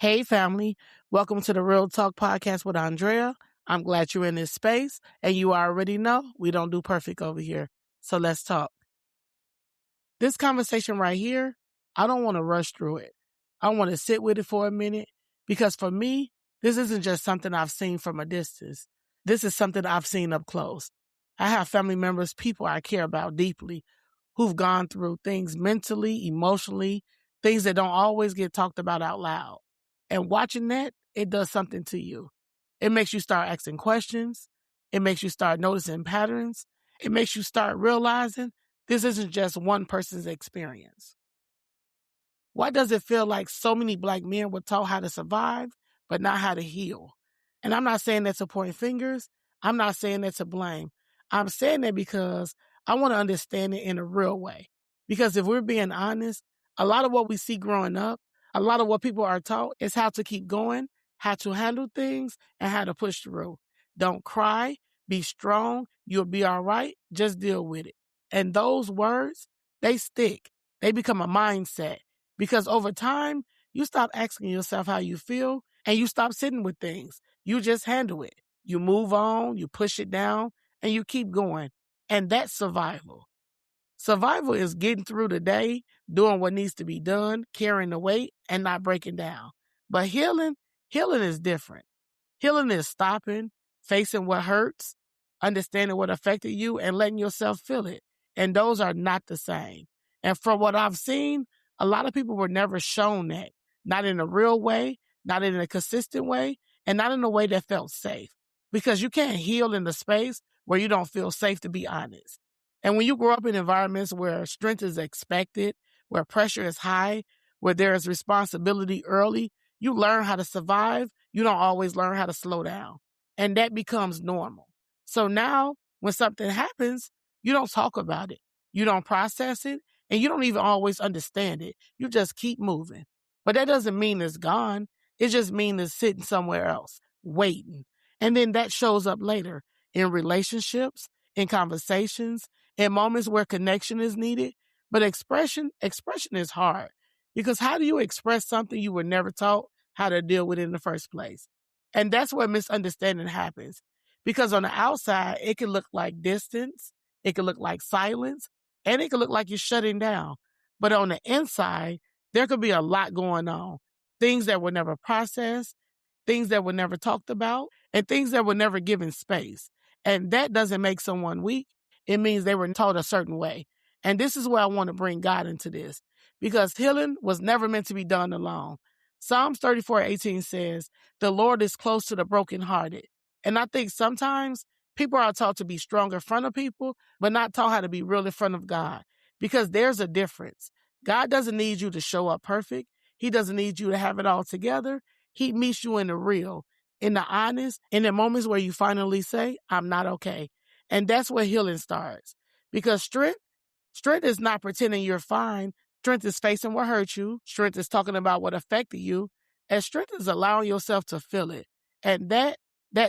Hey, family. Welcome to the Real Talk Podcast with Andrea. I'm glad you're in this space, and you already know we don't do perfect over here. So let's talk. This conversation right here, I don't want to rush through it. I want to sit with it for a minute because for me, this isn't just something I've seen from a distance. This is something I've seen up close. I have family members, people I care about deeply, who've gone through things mentally, emotionally, things that don't always get talked about out loud. And watching that, it does something to you. It makes you start asking questions. It makes you start noticing patterns. It makes you start realizing this isn't just one person's experience. Why does it feel like so many Black men were taught how to survive, but not how to heal? And I'm not saying that to point fingers. I'm not saying that to blame. I'm saying that because I want to understand it in a real way. Because if we're being honest, a lot of what we see growing up, a lot of what people are taught is how to keep going, how to handle things, and how to push through. Don't cry, be strong, you'll be all right, just deal with it. And those words, they stick. They become a mindset. Because over time, you stop asking yourself how you feel and you stop sitting with things. You just handle it. You move on, you push it down, and you keep going. And that's survival. Survival is getting through the day, doing what needs to be done, carrying the weight, and not breaking down. But healing is different. Healing is stopping, facing what hurts, understanding what affected you, and letting yourself feel it. And those are not the same. And from what I've seen, a lot of people were never shown that, not in a real way, not in a consistent way, and not in a way that felt safe. Because you can't heal in the space where you don't feel safe, to be honest. And when you grow up in environments where strength is expected, where pressure is high, where there is responsibility early, you learn how to survive. You don't always learn how to slow down. And that becomes normal. So now when something happens, you don't talk about it. You don't process it. And you don't even always understand it. You just keep moving. But that doesn't mean it's gone. It just means it's sitting somewhere else, waiting. And then that shows up later in relationships, in conversations, in moments where connection is needed. But expression is hard. Because how do you express something you were never taught how to deal with in the first place? And that's where misunderstanding happens. Because on the outside, it can look like distance. It can look like silence. And it can look like you're shutting down. But on the inside, there could be a lot going on. Things that were never processed, things that were never talked about, and things that were never given space. And that doesn't make someone weak. It means they were taught a certain way. And this is where I want to bring God into this. Because healing was never meant to be done alone. Psalms 34:18 says, "The Lord is close to the brokenhearted." And I think sometimes people are taught to be strong in front of people, but not taught how to be real in front of God. Because there's a difference. God doesn't need you to show up perfect. He doesn't need you to have it all together. He meets you in the real, in the honest, in the moments where you finally say, "I'm not okay." And that's where healing starts. Because strength is not pretending you're fine. Strength is facing what hurt you. Strength is talking about what affected you. And strength is allowing yourself to feel it. And that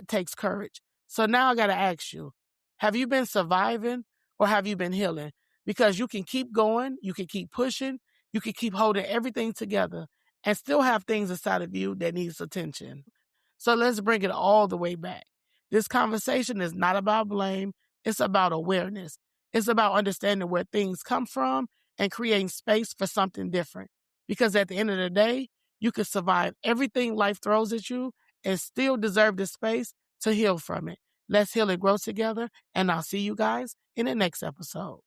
takes courage. So now I got to ask you, have you been surviving or have you been healing? Because you can keep going, you can keep pushing, you can keep holding everything together and still have things inside of you that needs attention. So let's bring it all the way back. This conversation is not about blame. It's about awareness. It's about understanding where things come from and creating space for something different. Because at the end of the day, you can survive everything life throws at you and still deserve the space to heal from it. Let's heal and grow together. And I'll see you guys in the next episode.